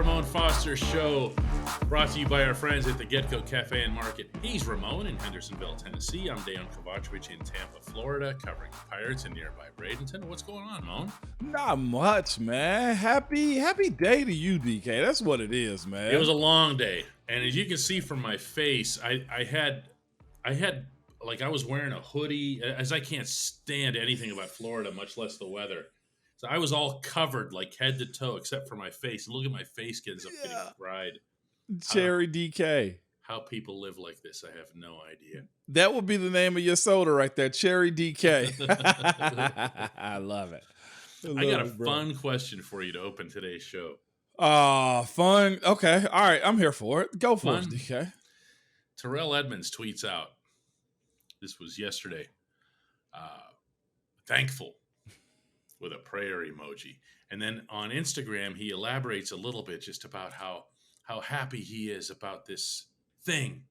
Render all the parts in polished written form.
Ramon Foster Show, brought to you by our friends at the Get-Go Cafe and Market. He's Ramon in Hendersonville, Tennessee. I'm Dejan Kovacevic in Tampa, Florida, covering the Pirates in nearby Bradenton. What's going on, Mon? Not much, man. Happy day to you, DK. That's what it is, man. It was a long day, and as you can see from my face, I was wearing a hoodie, as I can't stand anything about Florida, much less the weather. So I was all covered, like head to toe, except for my face. Look at my face getting fried. Cherry DK. How people live like this, I have no idea. That would be the name of your soda right there, Cherry DK. I love it. I got a fun question for you to open today's show. Fun. Okay. All right. I'm here for it. Go for it, DK. Terrell Edmonds tweets out, this was yesterday, thankful, with a prayer emoji. And then on Instagram, he elaborates a little bit just about how happy he is about this thing,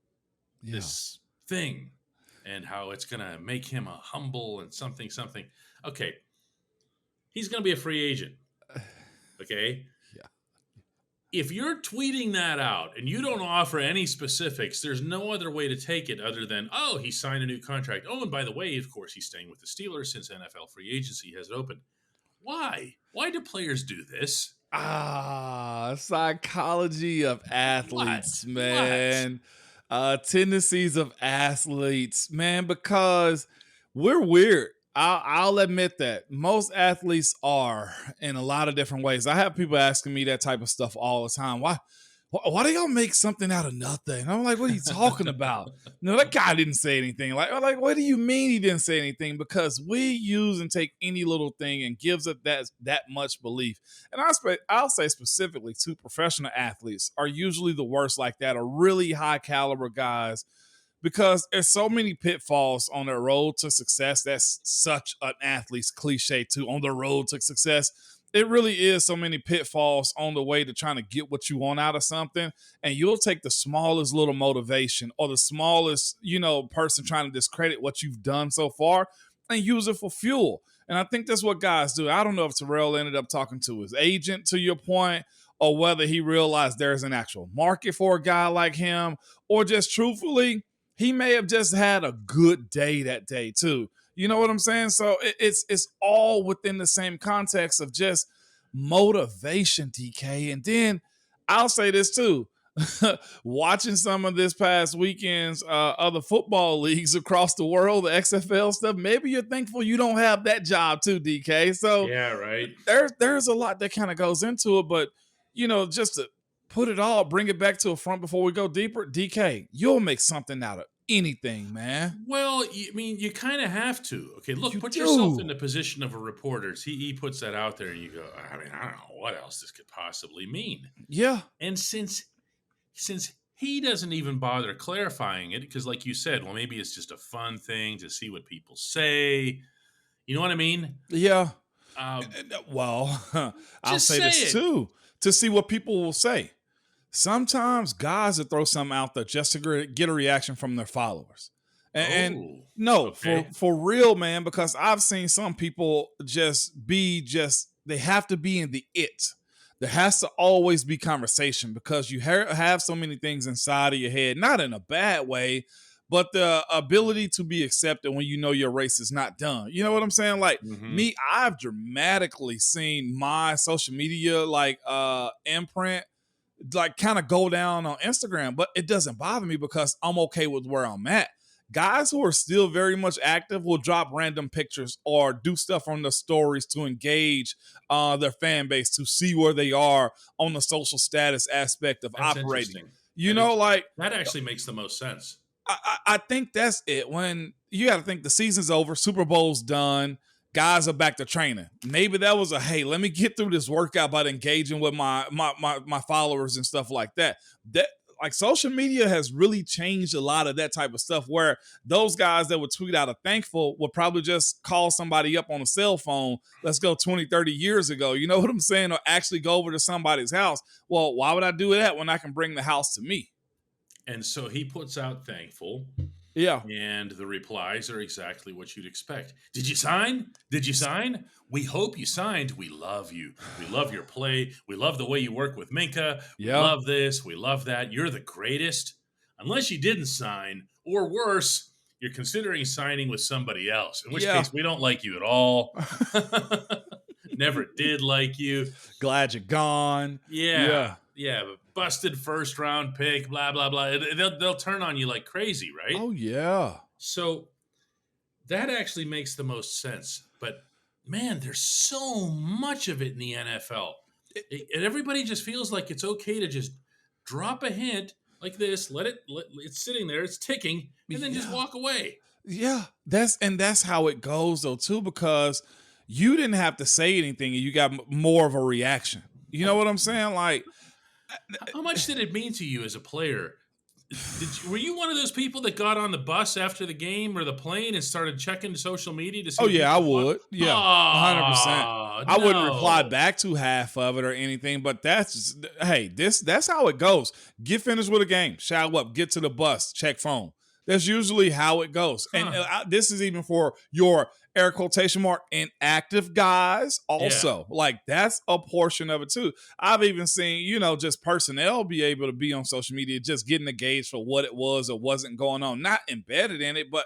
and how it's going to make him a humble and something. Okay. He's going to be a free agent. Okay. Yeah. If you're tweeting that out and you don't offer any specifics, there's no other way to take it other than, oh, he signed a new contract. Oh, and by the way, of course, he's staying with the Steelers since NFL free agency has opened. Why? Why do players do this? Psychology of athletes, man. Tendencies of athletes, man, because we're weird. I'll admit that most athletes are in a lot of different ways. I have people asking me that type of stuff all the time. Why do y'all make something out of nothing? And I'm like, what are you talking about? No, that guy didn't say anything. Like, what do you mean he didn't say anything? Because we use and take any little thing and gives it that much belief. And I'll say specifically to professional athletes are usually the worst like that, are really high caliber guys, because there's so many pitfalls on their road to success. That's such an athlete's cliche too, on the road to success. It really is so many pitfalls on the way to trying to get what you want out of something. And you'll take the smallest little motivation or the smallest, person trying to discredit what you've done so far and use it for fuel. And I think that's what guys do. I don't know if Terrell ended up talking to his agent, to your point, or whether he realized there's an actual market for a guy like him, or just truthfully, he may have just had a good day that day too. You know what I'm saying? So it's all within the same context of just motivation, DK. And then I'll say this too. Watching some of this past weekend's other football leagues across the world, the XFL stuff, maybe you're thankful you don't have that job too, DK. So yeah, right. There's a lot that kind of goes into it, but just to put it all, bring it back to a front before we go deeper, DK, you'll make something out of anything, man. Well, you kind of have to. Okay, look, put yourself in the position of a reporter. He puts that out there, and you go, I don't know what else this could possibly mean. Yeah. And since he doesn't even bother clarifying it, because like you said, well, maybe it's just a fun thing to see what people say. You know what I mean? Yeah. I'll say this too, to see what people will say. Sometimes guys will throw something out there just to get a reaction from their followers. For real, man, because I've seen some people they have to be in the it. There has to always be conversation because you have so many things inside of your head, not in a bad way, but the ability to be accepted when you know your race is not done. You know what I'm saying? Like me, I've dramatically seen my social media imprint kind of go down on Instagram, but it doesn't bother me because I'm okay with where I'm at. Guys who are still very much active will drop random pictures or do stuff on the stories to engage their fan base, to see where they are on the social status aspect of operating. That actually makes the most sense. I think that's it. When you got to think the season's over, Super Bowl's done, guys are back to training. Maybe that was hey, let me get through this workout by engaging with my followers and stuff like that. Like social media has really changed a lot of that type of stuff, where those guys that would tweet out a thankful would probably just call somebody up on a cell phone. Let's go 20, 30 years ago. You know what I'm saying? Or actually go over to somebody's house. Well, why would I do that when I can bring the house to me? And so he puts out thankful. Yeah. And the replies are exactly what you'd expect. Did you sign? Did you sign? We hope you signed. We love you. We love your play. We love the way you work with Minka. We Yeah. love this. We love that. You're the greatest. Unless you didn't sign, or worse, you're considering signing with somebody else, in which Yeah. case we don't like you at all. Never did like you. Glad you're gone. Yeah. Busted first round pick, blah, blah, blah. They'll turn on you like crazy, right? Oh, yeah. So that actually makes the most sense. But man, there's so much of it in the NFL. And everybody just feels like it's okay to just drop a hint like this, it's sitting there, it's ticking, and then just walk away. Yeah. That's how it goes though, too, because you didn't have to say anything and you got more of a reaction. You know what I'm saying? Like, how much did it mean to you as a player? Were you one of those people that got on the bus after the game or the plane and started checking social media to see? Oh yeah, I would. Yeah, 100%. I wouldn't reply back to half of it or anything, but that's how it goes. Get finished with a game, shower up, get to the bus, check phone. That's usually how it goes. And this is even for your air quotation mark inactive guys also. Like that's a portion of it too. I've even seen, just personnel be able to be on social media, just getting a gauge for what it was or wasn't going on. Not embedded in it, but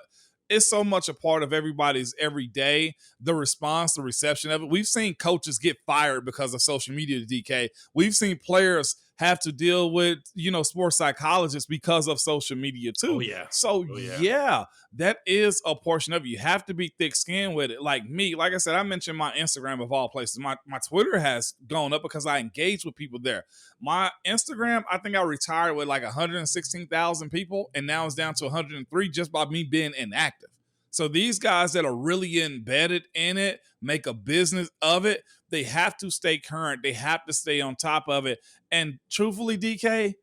it's so much a part of everybody's everyday, the response, the reception of it. We've seen coaches get fired because of social media, DK. We've seen players have to deal with, sports psychologists because of social media too. Oh, yeah. So, yeah, that is a portion of it. You have to be thick-skinned with it. Like me, like I said, I mentioned my Instagram of all places. My Twitter has gone up because I engage with people there. My Instagram, I think I retired with like 116,000 people, and now it's down to 103 just by me being inactive. So these guys that are really embedded in it, make a business of it, they have to stay current. They have to stay on top of it. And truthfully, DK,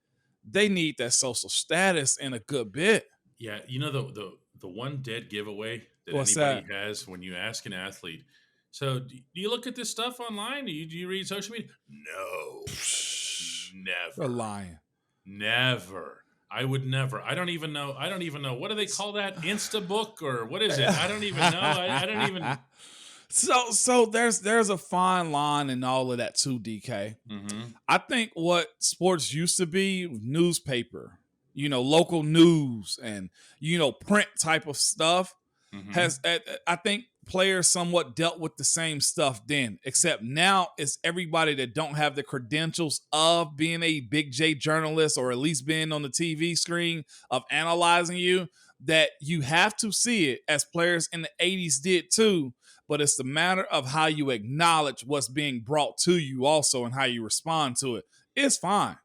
they need that social status in a good bit. Yeah, the one dead givever that What's anybody that? has when you ask an athlete, so do you look at this stuff online? Do you read social media? No. Never. They're lying. Never. I would never. I don't even know. What do they call that? Instabook or what is it? I don't even know. I don't even. So there's a fine line in all of that too, DK. Mm-hmm. I think what sports used to be, newspaper, local news and, print type of stuff has, I think players somewhat dealt with the same stuff then, except now it's everybody that don't have the credentials of being a big J journalist or at least being on the TV screen of analyzing you, that you have to see it as players in the 80s did too. But it's the matter of how you acknowledge what's being brought to you also and how you respond to it. It's fine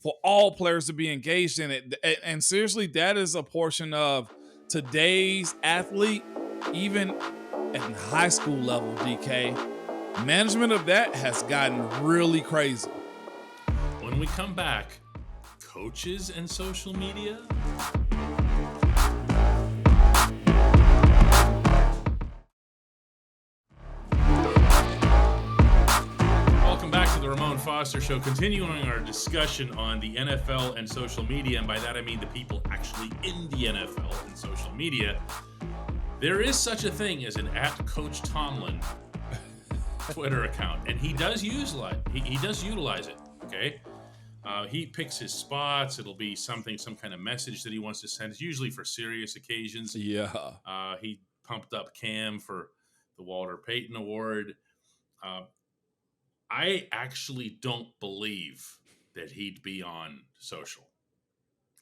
for all players to be engaged in it. And seriously, that is a portion of today's athlete, even at the high school level, DK. Management of that has gotten really crazy. When we come back, coaches and social media? The Ramon Foster Show, continuing our discussion on the NFL and social media, and by that I mean the people actually in the NFL and social media. There is such a thing as an @CoachTomlin Twitter account, and he does he does utilize it. Okay, he picks his spots. It'll be some kind of message that he wants to send. It's usually for serious occasions. Yeah. He pumped up Cam for the Walter Payton Award. I actually don't believe that he'd be on social.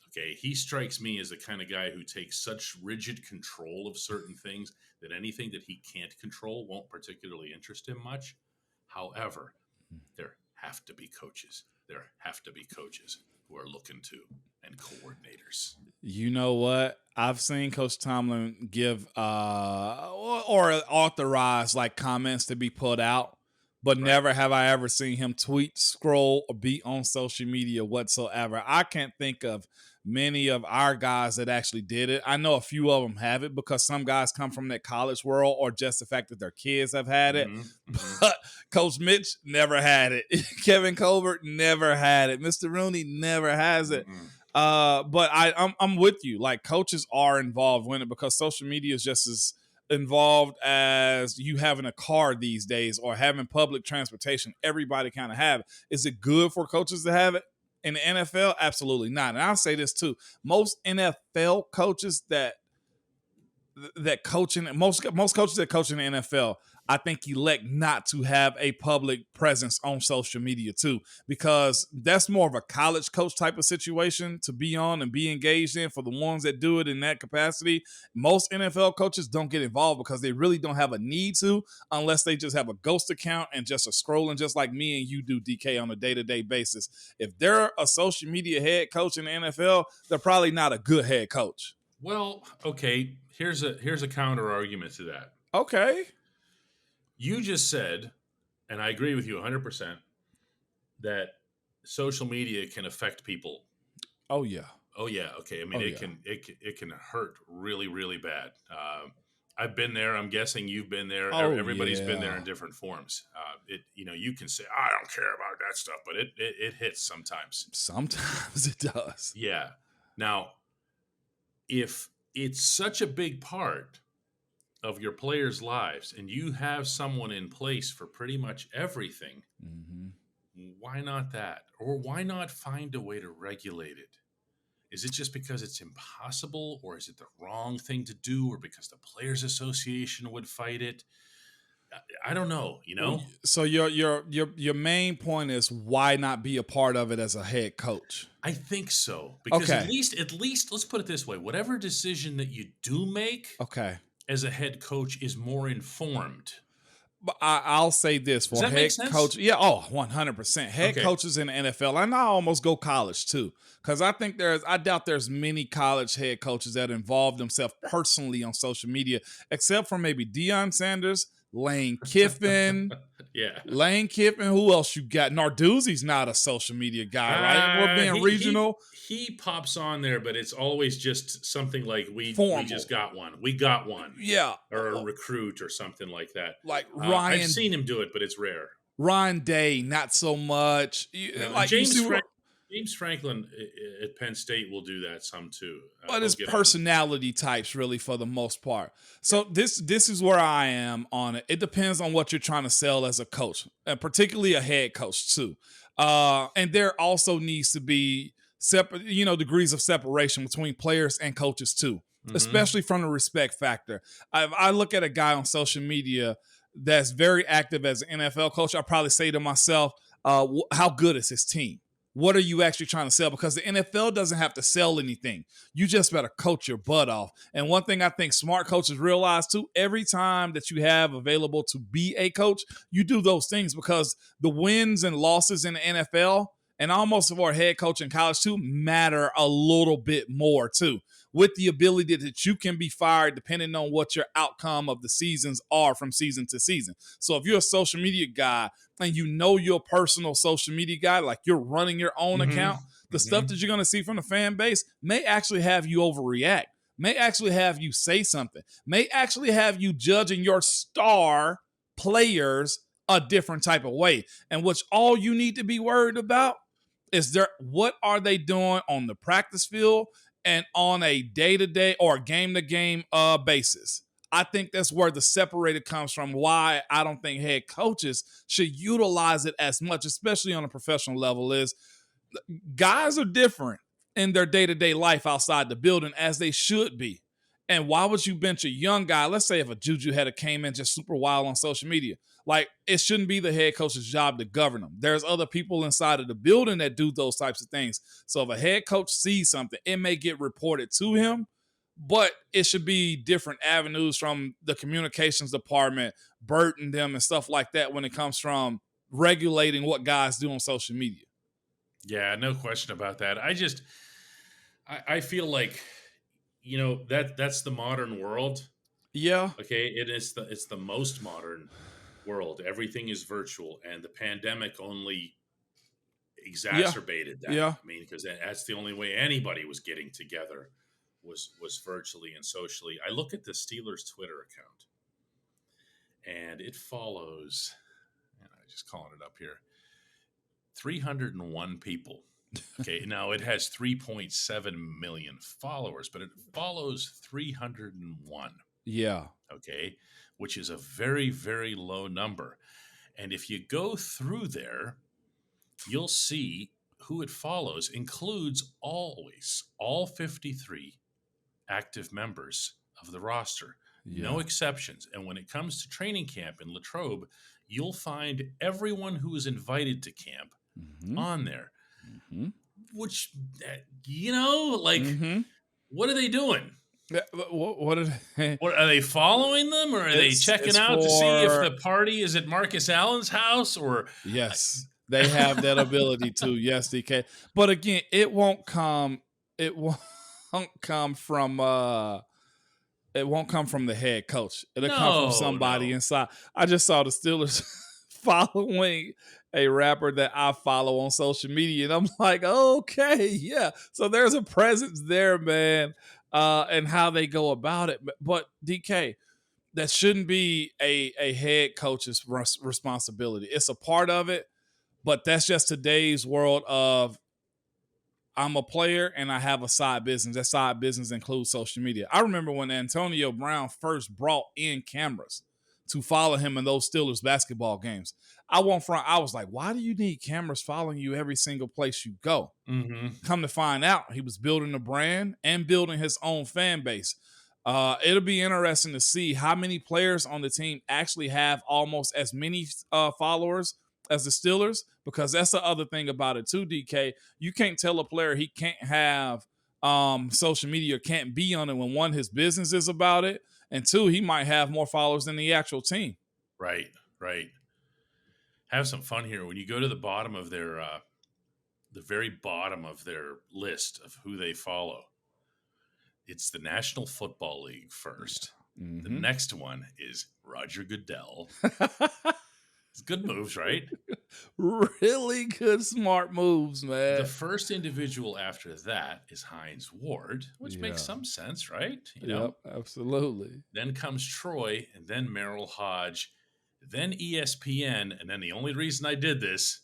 Okay, he strikes me as the kind of guy who takes such rigid control of certain things that anything that he can't control won't particularly interest him much. However, there have to be coaches. There have to be coaches who are looking to, and coordinators. You know what? I've seen Coach Tomlin give or authorize like comments to be put out. But never have I ever seen him tweet, scroll, or be on social media whatsoever. I can't think of many of our guys that actually did it. I know a few of them have it because some guys come from that college world or just the fact that their kids have had it. But Coach Mitch never had it. Kevin Colbert never had it. Mr. Rooney never has it. But I'm with you. Like, coaches are involved in it because social media is just as involved as you having a car these days or having public transportation. Everybody kind of have it. Is it good for coaches to have it in the NFL? Absolutely not. And I'll say this too: most NFL coaches that coaching most coaches that coach in the NFL, I think elect not to have a public presence on social media too, because that's more of a college coach type of situation to be on and be engaged in. For the ones that do it in that capacity, most NFL coaches don't get involved because they really don't have a need to, unless they just have a ghost account and just are scrolling just like me and you do, DK, on a day-to-day basis. If they're a social media head coach in the NFL, they're probably not a good head coach. Well, okay, here's a counter argument to that. Okay. You just said, and I agree with you 100%, that social media can affect people. Oh yeah. Oh yeah. Okay. I mean, it can hurt really, really bad. I've been there. I'm guessing you've been there. Everybody's been there in different forms. You can say, I don't care about that stuff, but it hits sometimes. Sometimes it does. Yeah. Now, if it's such a big part of your players' lives and you have someone in place for pretty much everything, why not that? Or why not find a way to regulate it? Is it just because it's impossible, or is it the wrong thing to do, or because the Players Association would fight it? I don't know, So your main point is, why not be a part of it as a head coach? I think so. Because at least let's put it this way, whatever decision that you do make as a head coach is more informed. But I'll say this for head coach. Yeah, 100%. Head coaches in the NFL, and I almost go college too, because I doubt there's many college head coaches that involve themselves personally on social media, except for maybe Deion Sanders, Lane Kiffin. Yeah. Lane Kiffin. Who else you got? Narduzzi's not a social media guy, right? We're being regional. He pops on there, but it's always just something like we just got one. We got one. Yeah. Or a recruit or something like that. Like Ryan. I've seen him do it, but it's rare. Ryan Day, not so much. James Franklin at Penn State will do that some too. But it's personality types, really, for the most part. So this is where I am on it. It depends on what you're trying to sell as a coach, and particularly a head coach too. And there also needs to be separate, degrees of separation between players and coaches too, especially from the respect factor. I look at a guy on social media that's very active as an NFL coach. I probably say to myself, how good is his team? What are you actually trying to sell? Because the NFL doesn't have to sell anything. You just better coach your butt off. And one thing I think smart coaches realize too, every time that you have available to be a coach, you do those things, because the wins and losses in the NFL, and almost for a head coach in college too, matter a little bit more too, with the ability that you can be fired depending on what your outcome of the seasons are from season to season. So if you're a social media guy and your personal social media guy, like you're running your own account, the stuff that you're going to see from the fan base may actually have you overreact, may actually have you say something, may actually have you judging your star players a different type of way. And which all you need to be worried about is what are they doing on the practice field and on a day-to-day or game-to-game basis. I think that's where the separator comes from, why I don't think head coaches should utilize it as much, especially on a professional level, is guys are different in their day-to-day life outside the building, as they should be. And why would you bench a young guy? Let's say if a Juju had came in just super wild on social media. Like, it shouldn't be the head coach's job to govern them. There's other people inside of the building that do those types of things. So if a head coach sees something, it may get reported to him, but it should be different avenues from the communications department, Burton them and stuff like that when it comes from regulating what guys do on social media. Yeah, no question about that. I feel like, that's the modern world. Yeah. Okay. It's the most modern world. Everything is virtual, and the pandemic only exacerbated that. Yeah. I mean, because that's the only way anybody was getting together was virtually and socially. I look at the Steelers Twitter account, and it follows, and I'm just calling it up here, 301 people. Okay, now it has 3.7 million followers, but it follows 301. Yeah. Okay, which is a very, very low number. And if you go through there, you'll see who it follows includes always all 53 active members of the roster, no Yeah. exceptions. And when it comes to training camp in Latrobe, you'll find everyone who is invited to camp Mm-hmm. on there, Mm-hmm. which, like, Mm-hmm. what are they doing? Yeah, what are they? What are they following them, or are they checking It's out to see if for the party is at Marcus Allen's house? Or yes, they have that ability to. Yes, DK. But again, it won't come. It won't come from. It won't come from the head coach. It'll come from somebody no. inside. I just saw the Steelers following a rapper that I follow on social media, and I'm like, okay, yeah. So there's a presence there, man, and how they go about it. But DK, that shouldn't be a head coach's responsibility. It's a part of it, but that's just today's world of I'm a player and I have a side business. That side business includes social media. I remember when Antonio Brown first brought in cameras to follow him in those Steelers basketball games. I was like, why do you need cameras following you every single place you go? Mm-hmm. Come to find out, he was building a brand and building his own fan base. It'll be interesting to see how many players on the team actually have almost as many followers as the Steelers, because that's the other thing about it too, DK. You can't tell a player he can't have social media, can't be on it when one, his business is about it, and two, he might have more followers than the actual team. Right. Have some fun here. When you go to the bottom of their, the very bottom of their list of who they follow, it's the National Football League first. Mm-hmm. The next one is Roger Goodell. It's good moves, right? Really good, smart moves, man. The first individual after that is Hines Ward, which makes some sense, right? Yep, absolutely. Then comes Troy, and then Merrill Hodge, then ESPN, and then the only reason I did this,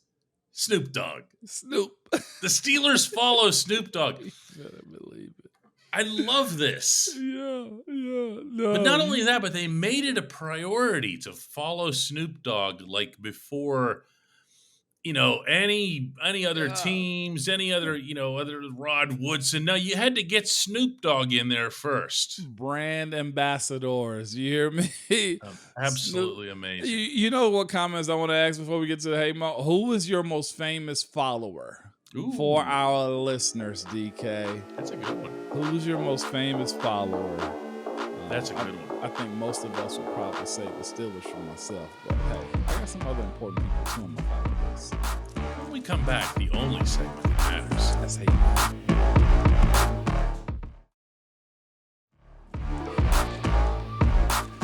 Snoop Dogg. Snoop. The Steelers follow Snoop Dogg. You better believe it. I love this. Yeah. No, but not only that, but they made it a priority to follow Snoop Dogg like before, any other teams, any other, other Rod Woodson. No, you had to get Snoop Dogg in there first. Brand ambassadors. You hear me? Absolutely amazing. You know what comments I want to ask before we get to the Hey Mo? Who is your most famous follower? Ooh. For our listeners, DK. That's a good one. Who's your most famous follower? That's a good one. I think most of us would probably say the Steelers for myself, but hey, I got some other important people too on my follow list. When we come back, the only segment that matters. That's Hey.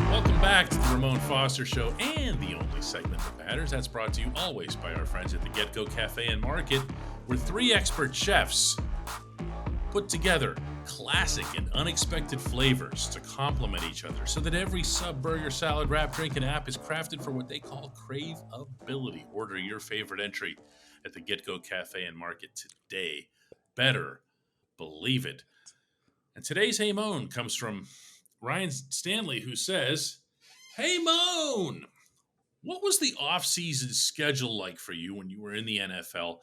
Welcome back to the Ramon Foster Show and the only segment that matters. That's brought to you always by our friends at the Get Go Cafe and Market, where three expert chefs put together classic and unexpected flavors to complement each other so that every sub, burger, salad, wrap, drink, and app is crafted for what they call craveability. Order your favorite entry at the Get Go Cafe and Market today. Better believe it. And today's Hey Moan comes from Ryan Stanley, who says, "Hey Moan, what was the off-season schedule like for you when you were in the NFL?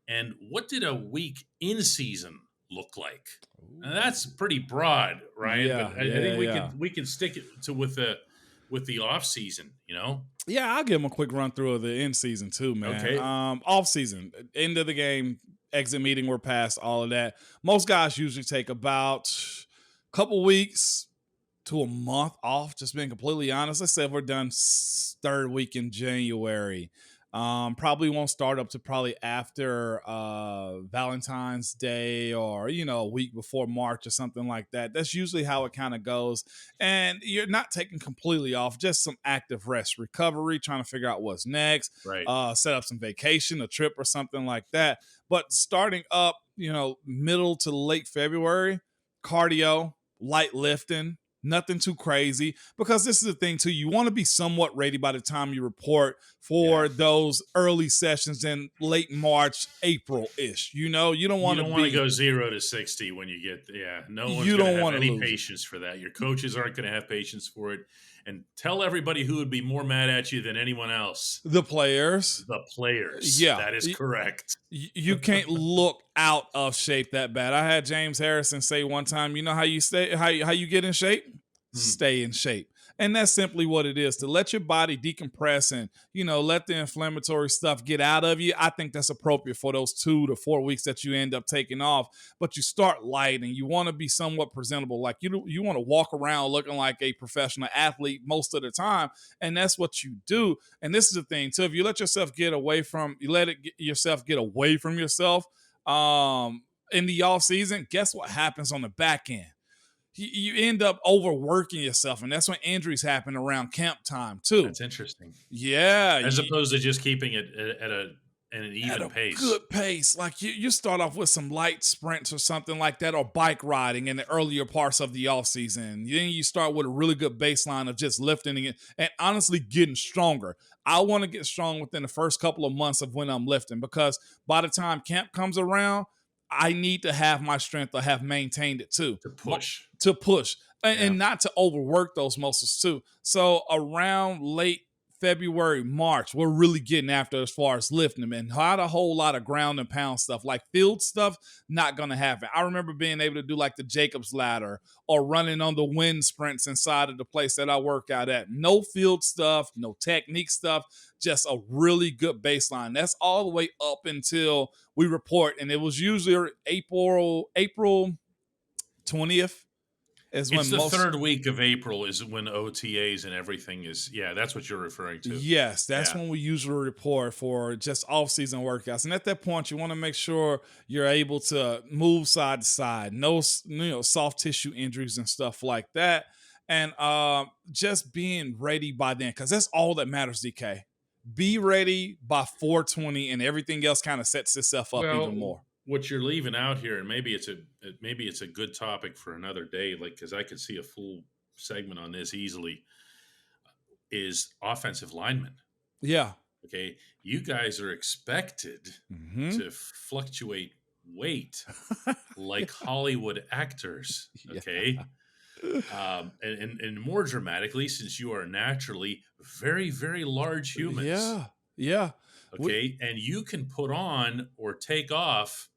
And what did a week in season look like?" Now that's pretty broad, Ryan. Yeah, but I think we can stick it to with the off season. Yeah, I'll give them a quick run through of the in season too, man. Okay. Off season, end of the game, exit meeting, we're past all of that. Most guys usually take about a couple weeks to a month off. Just being completely honest, let's say if we're done third week in January. Probably won't start up to probably after Valentine's Day or, a week before March or something like that. That's usually how it kind of goes. And you're not taking completely off, just some active rest, recovery, trying to figure out what's next, right? Set up some vacation, a trip or something like that. But starting up, middle to late February, cardio, light lifting, Nothing too crazy, because this is the thing too. You want to be somewhat ready by the time you report for those early sessions in late March, April-ish. You don't want You to don't want to go 0 to 60 when you get, no one's you going to don't have want to any lose it. patience for that. Your coaches aren't going to have patience for it. And tell everybody who would be more mad at you than anyone else. The players. The players. Yeah. That is correct. You can't look out of shape that bad. I had James Harrison say one time, you know how you get in shape? Stay in shape. And that's simply what it is, to let your body decompress and, let the inflammatory stuff get out of you. I think that's appropriate for those 2 to 4 weeks that you end up taking off. But you start light and you want to be somewhat presentable. Like you want to walk around looking like a professional athlete most of the time. And that's what you do. And this is the thing too. If you let yourself get away from yourself in the off season, guess what happens on the back end? You end up overworking yourself, and that's when injuries happen around camp time too. That's interesting. Yeah, as opposed to just keeping it at an even pace. Good pace. Like you start off with some light sprints or something like that, or bike riding in the earlier parts of the off season. Then you start with a really good baseline of just lifting it and honestly getting stronger. I want to get strong within the first couple of months of when I'm lifting, because by the time camp comes around, I need to have my strength or have maintained it too. To push. And not to overwork those muscles too. So around late February, March, we're really getting after as far as lifting them. And not a whole lot of ground and pound stuff. Like field stuff, not going to happen. I remember being able to do like the Jacob's ladder or running on the wind sprints inside of the place that I work out at. No field stuff, no technique stuff, just a really good baseline. That's all the way up until we report. And it was usually April 20th. It's the third week of April is when OTAs and everything is, that's what you're referring to. Yes, that's when we usually report for just off-season workouts. And at that point, you want to make sure you're able to move side to side, no soft tissue injuries and stuff like that. And just being ready by then, because that's all that matters, DK. Be ready by 420, and everything else kind of sets itself up even more. What you're leaving out here, and maybe it's a good topic for another day, like, because I could see a full segment on this easily, is offensive linemen. Yeah. Okay. You guys are expected to fluctuate weight like Hollywood actors. Okay. And more dramatically, since you are naturally very, very large humans. Yeah. Okay. And you can put on or take off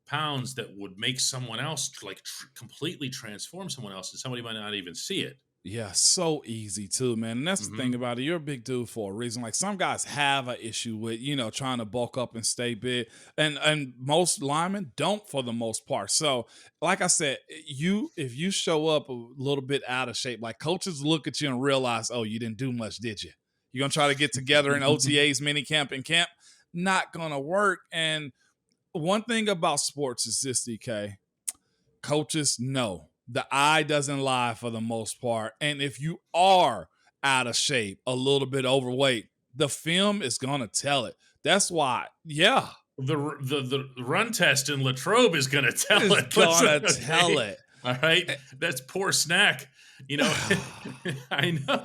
pounds that would make someone else completely transform someone else, and somebody might not even see it. Yeah, so easy too, man. And that's the thing about it. You're a big dude for a reason. Like, some guys have an issue with, trying to bulk up and stay big. And most linemen don't, for the most part. So, like I said, if you show up a little bit out of shape, like, coaches look at you and realize, oh, you didn't do much, did you? You're going to try to get together in OTAs, mini camp, and camp. Not going to work. And one thing about sports is this, DK. Coaches know. The eye doesn't lie for the most part. And if you are out of shape, a little bit overweight, the film is going to tell it. That's why, The run test in Latrobe is going to tell it. It's going to tell it. All right? That's poor snack. I know.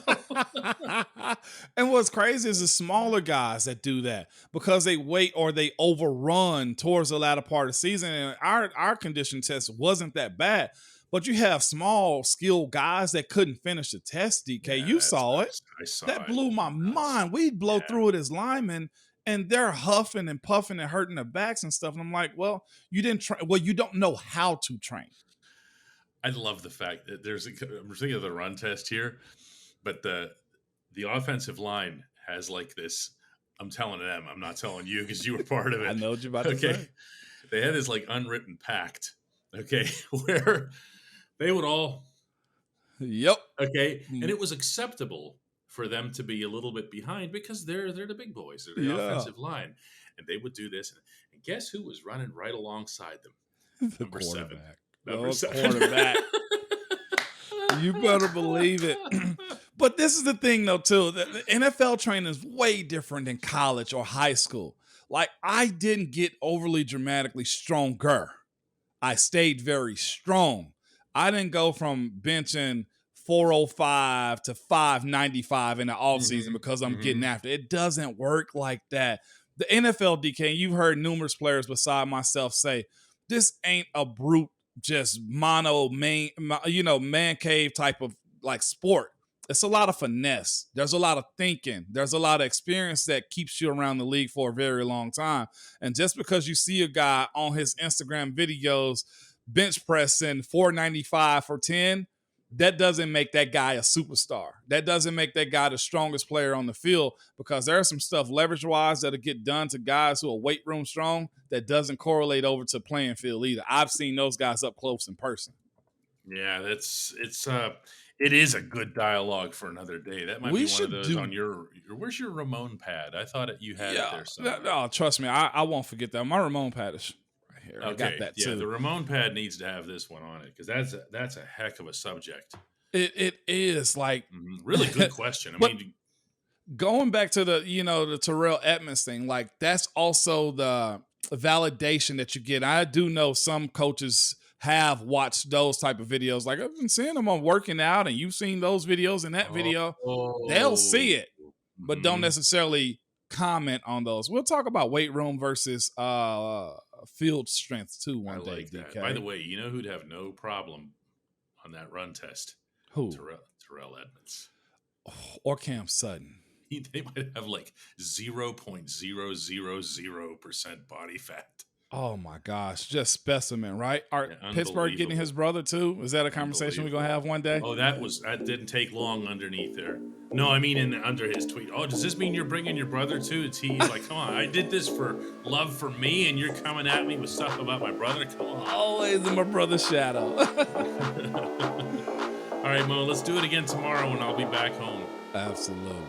And what's crazy is the smaller guys that do that, because they wait or they overrun towards the latter part of the season. And our condition test wasn't that bad. But you have small, skilled guys that couldn't finish the test, DK. You saw it. I saw that it. Blew my mind. We'd blow through it as linemen, and they're huffing and puffing and hurting their backs and stuff. And I'm like, well, you didn't train. Well, you don't know how to train. I love the fact that I'm thinking of the run test here, but the offensive line has like this. I'm telling them, I'm not telling you because you were part of it. I know what you're about to say. They had this like unwritten pact, where they would all. Yep. Okay. And it was acceptable for them to be a little bit behind because they're the big boys. They're the offensive line. And they would do this. And guess who was running right alongside them? The Number 7. Number 7. Quarterback. You better believe it. But this is the thing, though, too. The NFL training is way different than college or high school. Like, I didn't get overly dramatically stronger. I stayed very strong. I didn't go from benching 405 to 595 in the offseason because I'm getting Mhm. after it. It doesn't work like that. The NFL, DK, and you've heard numerous players beside myself say, this ain't a brute, just man cave type of like sport. It's a lot of finesse. There's a lot of thinking. There's a lot of experience that keeps you around the league for a very long time. And just because you see a guy on his Instagram videos bench pressing 495 for 10, that doesn't make that guy a superstar. That doesn't make that guy the strongest player on the field, because there's some stuff leverage-wise that'll get done to guys who are weight room strong that doesn't correlate over to playing field either. I've seen those guys up close in person. Yeah, it is a good dialogue for another day. That might be one of those on where's your Ramon pad? I thought you had it there somewhere. No, trust me, I won't forget that. My Ramon pad is right here. Okay, I got that too. Yeah, the Ramon pad needs to have this one on it because that's a heck of a subject. It is like really good question. I mean, going back to the Terrell Edmonds thing, like that's also the validation that you get. I do know some coaches have watched those type of videos. Like I've been seeing them on working out, and you've seen those videos in that video. They'll see it, but don't necessarily comment on those. We'll talk about weight room versus field strength too one day. Like that. By the way, you know who'd have no problem on that run test? Who? Terrell Edmonds. Or Cam Sutton. They might have like 0.000% body fat. Oh my gosh, just specimen, right? Are Pittsburgh getting his brother too? Is that a conversation we're gonna have one day? Oh, that didn't take long underneath there. No, I mean under his tweet. Oh, does this mean you're bringing your brother too? He's like, come on, I did this for love for me, and you're coming at me with stuff about my brother. Come on, always in my brother's shadow. All right, Mo, let's do it again tomorrow when I'll be back home. Absolutely.